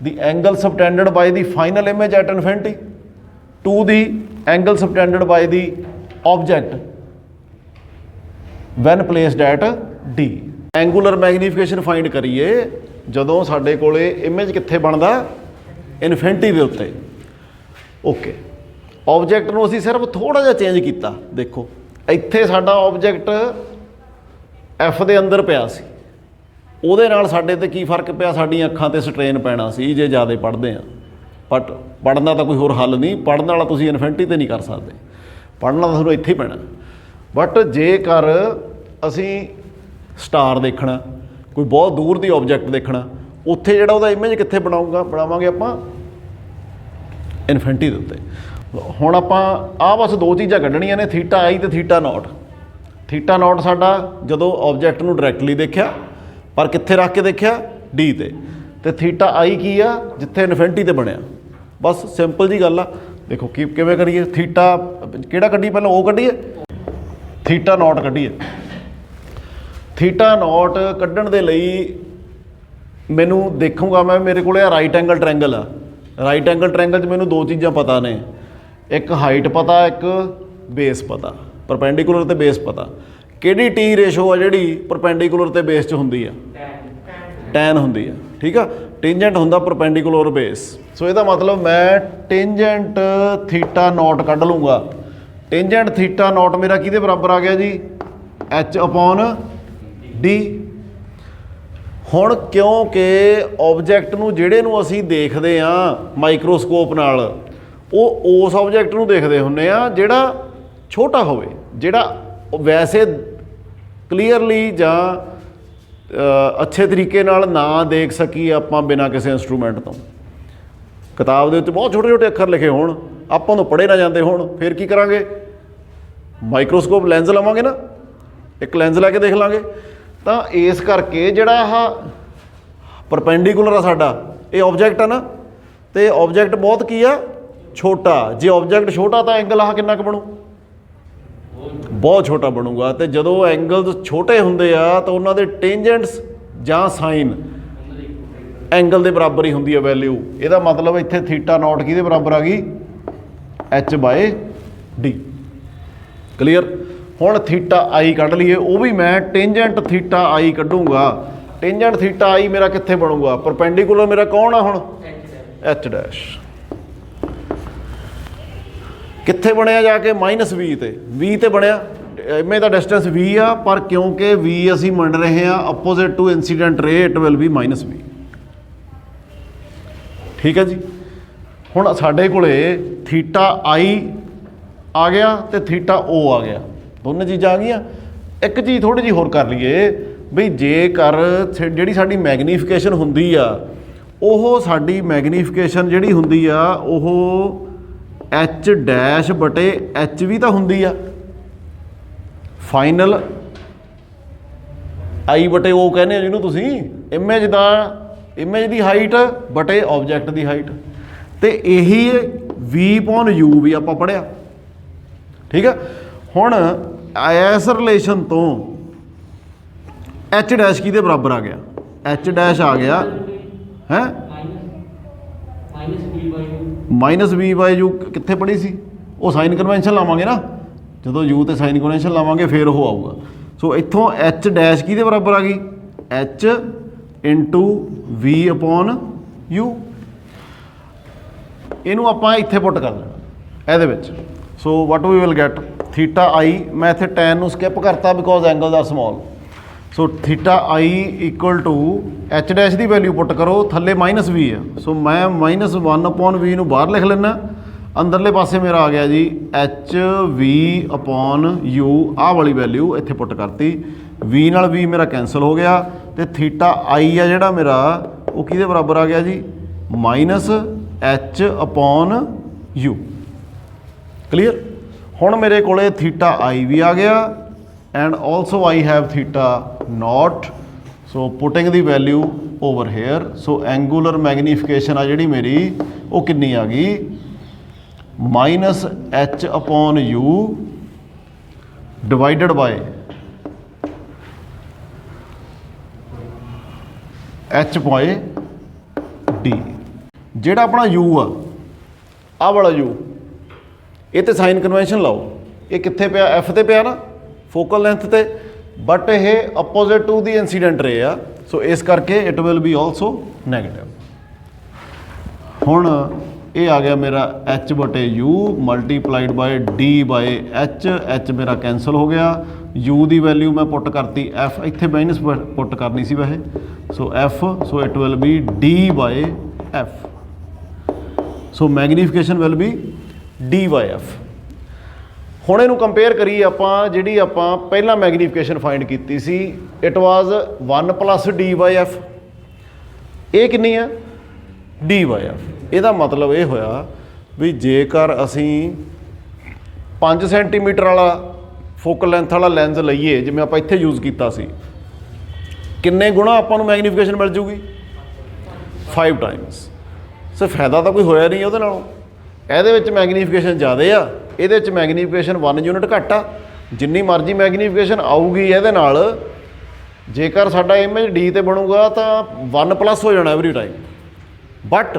the angle subtended by the final image at infinity to the angle subtended by the object when placed at D। angular magnification find ਕਰੀਏ ਜਦੋਂ ਸਾਡੇ ਕੋਲੇ ਇਮੇਜ ਕਿੱਥੇ ਬਣਦਾ? ਇਨਫਿਨਿਟੀ ਦੇ ਉੱਤੇ। ਓਕੇ, ਆਬਜੈਕਟ ਨੂੰ ਅਸੀਂ ਸਿਰਫ ਥੋੜ੍ਹਾ ਜਿਹਾ ਚੇਂਜ ਕੀਤਾ। ਦੇਖੋ ਇੱਥੇ ਸਾਡਾ ਆਬਜੈਕਟ F ਦੇ ਅੰਦਰ ਪਿਆ ਸੀ, ਉਹਦੇ ਨਾਲ ਸਾਡੇ 'ਤੇ ਕੀ ਫਰਕ ਪਿਆ? ਸਾਡੀਆਂ ਅੱਖਾਂ 'ਤੇ ਸਟ੍ਰੇਨ ਪੈਣਾ ਸੀ ਜੇ ਜ਼ਿਆਦਾ ਪੜ੍ਹਦੇ ਹਾਂ। ਬਟ ਪੜ੍ਹਨ ਦਾ ਤਾਂ ਕੋਈ ਹੋਰ ਹੱਲ ਨਹੀਂ, ਪੜ੍ਹਨ ਵਾਲਾ ਤੁਸੀਂ ਇਨਫਿਨਿਟੀ 'ਤੇ ਨਹੀਂ ਕਰ ਸਕਦੇ, ਪੜ੍ਹਨਾ ਤਾਂ ਤੁਹਾਨੂੰ ਇੱਥੇ ਹੀ ਪੈਣਾ। ਬਟ ਜੇਕਰ ਅਸੀਂ ਸਟਾਰ ਦੇਖਣਾ, ਕੋਈ ਬਹੁਤ ਦੂਰ ਦੀ ਆਬਜੈਕਟ ਦੇਖਣਾ, ਉੱਥੇ ਜਿਹੜਾ ਉਹਦਾ ਇਮੇਜ ਕਿੱਥੇ ਬਣਾਵਾਂਗੇ ਆਪਾਂ? ਇਨਫਿਨਿਟੀ ਦੇ ਉੱਤੇ। ਹੁਣ ਆਪਾਂ ਆਹ ਬਸ ਦੋ ਚੀਜ਼ਾਂ ਕੱਢਣੀਆਂ ਨੇ, ਥੀਟਾ ਆਈ ਅਤੇ ਥੀਟਾ ਨੋਟ। ਥੀਟਾ ਨੋਟ ਸਾਡਾ ਜਦੋਂ ਆਬਜੈਕਟ ਨੂੰ ਡਾਇਰੈਕਟਲੀ ਦੇਖਿਆ, ਪਰ ਕਿੱਥੇ ਰੱਖ ਕੇ ਦੇਖਿਆ? ਡੀ 'ਤੇ। ਅਤੇ ਥੀਟਾ ਆਈ ਕੀ ਆ? ਜਿੱਥੇ ਇਨਫਿਨਿਟੀ 'ਤੇ ਬਣਿਆ। ਬਸ ਸਿੰਪਲ ਜੀ ਗੱਲ ਆ। ਦੇਖੋ ਕਿਵੇਂ ਕਰੀਏ? ਥੀਟਾ ਕਿਹੜਾ ਕੱਢੀਏ? ਪਹਿਲਾਂ ਉਹ ਕੱਢੀਏ, ਥੀਟਾ ਨੋਟ ਕੱਢੀਏ। ਥੀਟਾ ਨੋਟ ਕੱਢਣ ਦੇ ਲਈ ਮੈਨੂੰ ਦੇਖੂੰਗਾ ਮੈਂ, ਮੇਰੇ ਕੋਲ ਆ ਰਾਈਟ ਐਂਗਲ ਟ੍ਰਾਇੰਗਲ ਆ। ਰਾਈਟ ਐਂਗਲ ਟ੍ਰਾਇੰਗਲ 'ਚ ਮੈਨੂੰ ਦੋ ਚੀਜ਼ਾਂ ਪਤਾ ਨੇ, ਇੱਕ ਹਾਈਟ ਪਤਾ, ਇੱਕ ਬੇਸ ਪਤਾ, ਪਰਪੈਂਡੀਕੂਲਰ ਅਤੇ ਬੇਸ ਪਤਾ। ਕਿਹੜੀ ਟੀ ਰੇਸ਼ੋ ਆ ਜਿਹੜੀ ਪਰਪੈਂਡੀਕੂਲਰ ਅਤੇ ਬੇਸ 'ਚ ਹੁੰਦੀ ਆ? ਟੈਨ ਹੁੰਦੀ ਆ। ਠੀਕ ਆ, ਟੇਂਜੈਂਟ ਹੁੰਦਾ ਪਰਪੈਂਡੀਕੂਲਰ ਬੇਸ। ਸੋ ਇਹਦਾ ਮਤਲਬ ਮੈਂ ਟੇਂਜੈਂਟ ਥੀਟਾ ਨੋਟ ਕੱਢ ਲੂੰਗਾ। ਟੇਂਜੈਂਟ ਥੀਟਾ ਨੋਟ ਮੇਰਾ ਕਿਹਦੇ ਬਰਾਬਰ ਆ ਗਿਆ ਜੀ? H upon D। ਹੁਣ ਕਿਉਂਕਿ ਆਬਜੈਕਟ ਨੂੰ ਜਿਹੜੇ ਨੂੰ ਅਸੀਂ ਦੇਖਦੇ ਹਾਂ ਮਾਈਕਰੋਸਕੋਪ ਨਾਲ, ਉਹ ਉਸ ਆਬਜੈਕਟ ਨੂੰ ਦੇਖਦੇ ਹੁੰਦੇ ਆ ਜਿਹੜਾ ਛੋਟਾ ਹੋਵੇ, ਜਿਹੜਾ ਵੈਸੇ ਕਲੀਅਰਲੀ ਜਾਂ ਅੱਛੇ ਤਰੀਕੇ ਨਾਲ ਨਾ ਦੇਖ ਸਕੀਏ ਆਪਾਂ ਬਿਨਾਂ ਕਿਸੇ ਇੰਸਟਰੂਮੈਂਟ ਤੋਂ। ਕਿਤਾਬ ਦੇ ਉੱਤੇ ਬਹੁਤ ਛੋਟੇ ਛੋਟੇ ਅੱਖਰ ਲਿਖੇ ਹੋਣ, ਆਪਾਂ ਨੂੰ ਪੜ੍ਹੇ ਨਾ ਜਾਂਦੇ ਹੋਣ, ਫਿਰ ਕੀ ਕਰਾਂਗੇ? ਮਾਈਕਰੋਸਕੋਪ ਲੈਂਸ ਲਵਾਂਗੇ ਨਾ, ਇੱਕ ਲੈਂਸ ਲੈ ਕੇ ਦੇਖ ਲਾਂਗੇ। ਤਾਂ ਇਸ ਕਰਕੇ ਜਿਹੜਾ ਆਹ ਪਰਪੈਂਡੀਕੂਲਰ ਆ ਸਾਡਾ, ਇਹ ਆਬਜੈਕਟ ਆ ਨਾ, ਤੇ ਆਬਜੈਕਟ ਬਹੁਤ ਕੀ ਆ? ਛੋਟਾ। ਜੇ ਆਬਜੈਕਟ ਛੋਟਾ ਤਾਂ ਐਂਗਲ ਆਹ ਕਿੰਨਾ ਕੁ ਬਣੂ? ਬਹੁਤ ਛੋਟਾ ਬਣੂਗਾ। ਤੇ ਜਦੋਂ ਐਂਗਲਸ ਛੋਟੇ ਹੁੰਦੇ ਆ ਤਾਂ ਉਹਨਾਂ ਦੇ ਟੇਂਜੈਂਟਸ ਜਾਂ ਸਾਈਨ ਐਂਗਲ ਦੇ ਬਰਾਬਰ ਹੀ ਹੁੰਦੀ ਹੈ ਵੈਲਿਊ। ਇਹਦਾ ਮਤਲਬ ਇੱਥੇ ਥੀਟਾ ਨੋਟ ਕਿਹਦੇ ਬਰਾਬਰ ਆ ਗਈ? h/d। ਕਲੀਅਰ? ਹੁਣ ਥੀਟਾ ਆਈ ਕੱਢ ਲਈਏ, ਉਹ ਵੀ ਮੈਂ ਟੇਂਜੈਂਟ ਥੀਟਾ ਆਈ ਕੱਢੂੰਗਾ। ਟੇਂਜੈਂਟ ਥੀਟਾ ਆਈ ਮੇਰਾ ਕਿੱਥੇ ਬਣੂਗਾ? ਪਰਪੈਂਡੀਕੂਲਰ ਮੇਰਾ ਕੌਣ ਆ ਹੁਣ? h dash. ਕਿੱਥੇ ਬਣਿਆ ਜਾ ਕੇ? -v ਤੇ। v ਤੇ ਬਣਿਆ, ਐਵੇਂ ਦਾ ਡਿਸਟੈਂਸ v ਆ, ਪਰ ਕਿਉਂਕਿ v ਅਸੀਂ ਮੰਨ ਰਹੇ ਹਾਂ ਆਪੋਜ਼ਿਟ ਟੂ ਇਨਸੀਡੈਂਟ ਰੇ, ਇਟ ਵਿਲ ਬੀ -v। ਠੀਕ ਹੈ ਜੀ। ਹੁਣ ਸਾਡੇ ਕੋਲੇ ਥੀਟਾ ਆਈ ਆ ਗਿਆ ਤੇ ਥੀਟਾ ਓ ਆ ਗਿਆ, ਦੋਨੇ ਚੀਜ਼ਾਂ ਆ ਗਈਆਂ। ਇੱਕ ਚੀਜ਼ ਥੋੜ੍ਹੀ ਜਿਹੀ ਹੋਰ ਕਰ ਲਈਏ ਬਈ, ਜੇਕਰ ਜਿਹੜੀ ਸਾਡੀ ਮੈਗਨੀਫਿਕੇਸ਼ਨ ਹੁੰਦੀ ਆ, ਉਹ ਸਾਡੀ ਮੈਗਨੀਫਿਕੇਸ਼ਨ ਜਿਹੜੀ ਹੁੰਦੀ ਆ ਉਹ h ਡੈਸ਼ ਬਟੇ h ਵੀ ਤਾਂ ਹੁੰਦੀ ਆ। ਫਾਈਨਲ i ਬਟੇ o ਕਹਿੰਦੇ ਆ ਜਿਹਨੂੰ ਤੁਸੀਂ, ਇਮੇਜ ਦੀ ਹਾਈਟ ਬਟੇ ਆਬਜੈਕਟ ਦੀ ਹਾਈਟ। ਤੇ ਇਹੀ v/u ਵੀ ਆਪਾਂ ਪੜ੍ਹਿਆ। ਠੀਕ ਆ। ਹੁਣ ਇਸ ਰਿਲੇਸ਼ਨ ਤੋਂ h ਡੈਸ਼ ਕਿਹਦੇ ਬਰਾਬਰ ਆ ਗਿਆ? h ਡੈਸ਼ ਆ ਗਿਆ ਹੈ -v/u। ਕਿੱਥੇ ਪੜ੍ਹੀ ਸੀ? ਉਹ ਸਾਈਨ ਕਨਵੈਨਸ਼ਨ ਲਾਵਾਂਗੇ ਨਾ, ਜਦੋਂ u ਤੇ ਸਾਈਨ ਕਨਵੈਨਸ਼ਨ ਲਾਵਾਂਗੇ ਫਿਰ ਉਹ ਆਊਗਾ। ਸੋ ਇੱਥੋਂ h ਡੈਸ਼ ਕਿਹਦੇ ਬਰਾਬਰ ਆ ਗਈ? h into v/u। ਇਹਨੂੰ ਆਪਾਂ ਇੱਥੇ ਪੁੱਟ ਕਰ ਦੇਣਾ ਇਹਦੇ ਵਿੱਚ। So what we will get theta i, ਮੈਂ ਇੱਥੇ ਟੈਨ ਨੂੰ ਸਕਿਪ ਕਰਤਾ because angles are small. So theta i equal to h dash ਦੀ ਵੈਲਿਊ ਪੁੱਟ ਕਰੋ, ਥੱਲੇ -v ਆ। ਸੋ ਮੈਂ -1/v ਨੂੰ ਬਾਹਰ ਲਿਖ ਲੈਣਾ, ਅੰਦਰਲੇ ਪਾਸੇ ਮੇਰਾ ਆ ਗਿਆ ਜੀ h/v/u। ਆਹ ਵਾਲੀ ਵੈਲਿਊ ਇੱਥੇ ਪੁੱਟ ਕਰਤੀ, v ਨਾਲ v ਮੇਰਾ ਕੈਂਸਲ ਹੋ ਗਿਆ। ਤੇ ਥੀਟਾ ਆਈ ਆ ਜਿਹੜਾ ਮੇਰਾ, ਉਹ ਕਿਹਦੇ ਬਰਾਬਰ ਆ ਗਿਆ ਜੀ? -h/u। ਕਲੀਅਰ? ਹੁਣ ਮੇਰੇ ਕੋਲੇ ਥੀਟਾ ਆਈ ਵੀ ਆ ਗਿਆ and also I have theta naught. So putting the value over here. So angular magnification ਆ ਜਿਹੜੀ ਮੇਰੀ, ਉਹ ਕਿੰਨੀ ਆ ਗਈ? -h/u divided bye h/d। ਜਿਹੜਾ ਆਪਣਾ u ਆ, ਆਹ ਵਾਲਾ u, ਇਹ ਤੇ ਸਾਈਨ ਕਨਵੈਨਸ਼ਨ ਲਾਓ। ਇਹ ਕਿੱਥੇ ਪਿਆ? f ਤੇ ਪਿਆ ਨਾ, ਫੋਕਲ ਲੈਂਥ ਤੇ, ਬਟ ਇਹ opposite to the incident ray ਆ। ਸੋ ਇਸ ਕਰਕੇ it will be also negative. ਹੁਣ ਇਹ ਆ ਗਿਆ ਮੇਰਾ h/u multiplied by d by h। h ਮੇਰਾ ਕੈਂਸਲ ਹੋ ਗਿਆ। u ਦੀ ਵੈਲਿਊ ਮੈਂ ਪੁੱਟ ਕਰਤੀ f, ਇੱਥੇ ਮਾਈਨਸ ਪੁੱਟ ਕਰਨੀ ਸੀ ਵੈਸੇ। So f, so it will be d by f। So magnification will be d by f। ਹੁਣ ਇਹਨੂੰ ਕੰਪੇਅਰ ਕਰੀਏ ਆਪਾਂ, ਜਿਹੜੀ ਆਪਾਂ ਪਹਿਲਾਂ ਮੈਗਨੀਫਿਕੇਸ਼ਨ ਫਾਈਂਡ ਕੀਤੀ ਸੀ, it was 1 + d by f। ਇਹ ਕਿੰਨੀ ਆ? d by f। ਇਹਦਾ ਮਤਲਬ ਇਹ ਹੋਇਆ ਵੀ ਜੇਕਰ ਅਸੀਂ 5 ਸੈਂਟੀਮੀਟਰ ਵਾਲਾ ਫੋਕਲ ਲੈਂਥ ਵਾਲਾ ਲੈਂਸ ਲਈਏ, ਜਿਵੇਂ ਆਪਾਂ ਇੱਥੇ ਯੂਜ਼ ਕੀਤਾ ਸੀ, ਕਿੰਨੇ ਗੁਣਾ ਆਪਾਂ ਨੂੰ ਮੈਗਨੀਫਿਕੇਸ਼ਨ ਮਿਲ ਜੂਗੀ? 5 ਟਾਈਮਸ। ਸੋ ਫਾਇਦਾ ਤਾਂ ਕੋਈ ਹੋਇਆ ਨਹੀਂ ਉਹਦੇ ਨਾਲੋਂ। ਇਹਦੇ ਵਿੱਚ ਮੈਗਨੀਫਿਕੇਸ਼ਨ ਜ਼ਿਆਦਾ ਆ, ਇਹਦੇ ਵਿੱਚ ਮੈਗਨੀਫਿਕੇਸ਼ਨ 1 ਯੂਨਿਟ ਘੱਟ ਆ। ਜਿੰਨੀ ਮਰਜ਼ੀ ਮੈਗਨੀਫਿਕੇਸ਼ਨ ਆਊਗੀ ਇਹਦੇ ਨਾਲ, ਜੇਕਰ ਸਾਡਾ ਇਮੇਜ ਡੀ ਤੇ ਬਣੂਗਾ ਤਾਂ 1+ ਹੋ ਜਾਣਾ ਐਵਰੀ ਟਾਈਮ। ਬਟ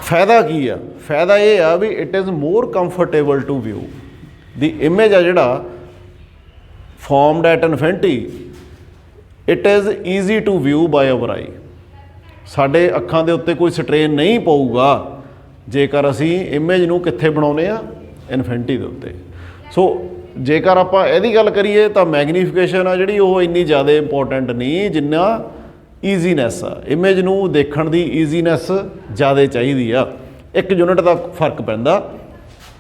ਫਾਇਦਾ ਕੀ ਆ? ਫਾਇਦਾ ਇਹ ਆ ਵੀ it is more comfortable to view. The image ਆ ਜਿਹੜਾ formed at infinity, it is easy to view by our eye. ਸਾਡੇ ਅੱਖਾਂ ਦੇ ਉੱਤੇ ਕੋਈ ਸਟ੍ਰੇਨ ਨਹੀਂ ਪਊਗਾ ਜੇਕਰ ਅਸੀਂ ਇਮੇਜ ਨੂੰ ਕਿੱਥੇ ਬਣਾਉਂਦੇ ਆ? ਇਨਫਿਨਿਟੀ ਦੇ ਉੱਤੇ। ਸੋ ਜੇਕਰ ਆਪਾਂ ਇਹਦੀ ਗੱਲ ਕਰੀਏ ਤਾਂ ਮੈਗਨੀਫਿਕੇਸ਼ਨ ਆ ਜਿਹੜੀ ਉਹ ਇੰਨੀ ਜ਼ਿਆਦਾ ਇੰਪੋਰਟੈਂਟ ਨਹੀਂ ਜਿੰਨਾ ਈਜ਼ੀਨੈਸ ਆ। ਇਮੇਜ ਨੂੰ ਦੇਖਣ ਦੀ ਈਜ਼ੀਨੈਸ ਜ਼ਿਆਦਾ ਚਾਹੀਦੀ ਆ, 1 ਯੂਨਿਟ ਦਾ ਫਰਕ ਪੈਂਦਾ।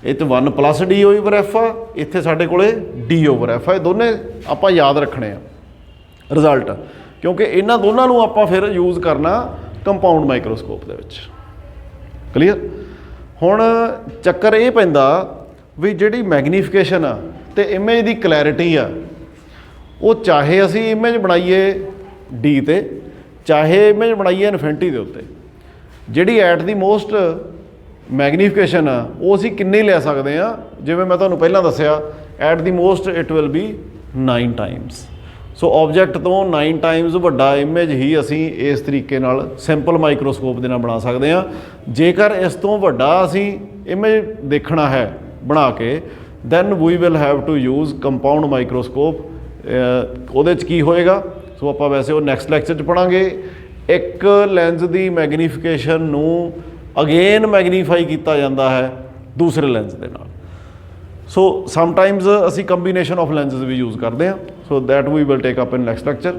ਇਹ 'ਚ 1 + d ਓਵਰ f ਆ, ਇੱਥੇ ਸਾਡੇ ਕੋਲੇ d ਓਵਰ f ਆ। ਇਹ ਦੋਨੇ ਆਪਾਂ ਯਾਦ ਰੱਖਣੇ ਆ ਰਿਜ਼ਲਟ, ਕਿਉਂਕਿ ਇਹਨਾਂ ਦੋਨਾਂ ਨੂੰ ਆਪਾਂ ਫਿਰ ਯੂਜ਼ ਕਰਨਾ ਕੰਪਾਊਂਡ ਮਾਈਕਰੋਸਕੋਪ ਦੇ ਵਿੱਚ। ਕਲੀਅਰ। ਹੁਣ ਚੱਕਰ ਇਹ ਪੈਂਦਾ ਵੀ ਜਿਹੜੀ ਮੈਗਨੀਫਿਕੇਸ਼ਨ ਆ ਤੇ ਇਮੇਜ ਦੀ ਕਲੈਰਿਟੀ ਆ, ਉਹ ਚਾਹੇ ਅਸੀਂ ਇਮੇਜ ਬਣਾਈਏ D ਤੇ, ਚਾਹੇ ਇਮੇਜ ਬਣਾਈਏ ਇਨਫਿਨਿਟੀ ਦੇ ਉੱਤੇ, ਜਿਹੜੀ ਐਟ ਦੀ ਮੋਸਟ ਮੈਗਨੀਫਿਕੇਸ਼ਨ ਆ ਉਹ ਅਸੀਂ ਕਿੰਨੀ ਲੈ ਸਕਦੇ ਆ। ਜਿਵੇਂ ਮੈਂ ਤੁਹਾਨੂੰ ਪਹਿਲਾਂ ਦੱਸਿਆ, at the most it will B 9 Times. So object ਤੋਂ 9 ਟਾਈਮਸ ਵੱਡਾ ਇਮੇਜ ਹੀ ਅਸੀਂ ਇਸ ਤਰੀਕੇ ਨਾਲ ਸਿੰਪਲ ਮਾਈਕਰੋਸਕੋਪ ਦੇ ਨਾਲ ਬਣਾ ਸਕਦੇ ਹਾਂ। ਜੇਕਰ ਇਸ ਤੋਂ ਵੱਡਾ ਅਸੀਂ ਇਮੇਜ ਦੇਖਣਾ ਹੈ ਬਣਾ ਕੇ, then we will have to use compound microscope. ਉਹਦੇ 'ਚ ਕੀ ਹੋਏਗਾ, ਸੋ ਆਪਾਂ ਵੈਸੇ ਉਹ ਨੈਕਸਟ ਲੈਕਚਰ 'ਚ ਪੜ੍ਹਾਂਗੇ। ਇੱਕ ਲੈਂਸ ਦੀ ਮੈਗਨੀਫਿਕੇਸ਼ਨ ਨੂੰ ਅਗੇਨ ਮੈਗਨੀਫਾਈ ਕੀਤਾ ਜਾਂਦਾ ਹੈ ਦੂਸਰੇ ਲੈਂਸ ਦੇ ਨਾਲ। ਸੋ ਸਮਟਾਈਮਜ਼ ਅਸੀਂ ਕੰਬੀਨੇਸ਼ਨ ਆਫ ਲੈਂਸਸ ਵੀ ਯੂਜ਼ ਕਰਦੇ ਹਾਂ। So that we will take up in next lecture.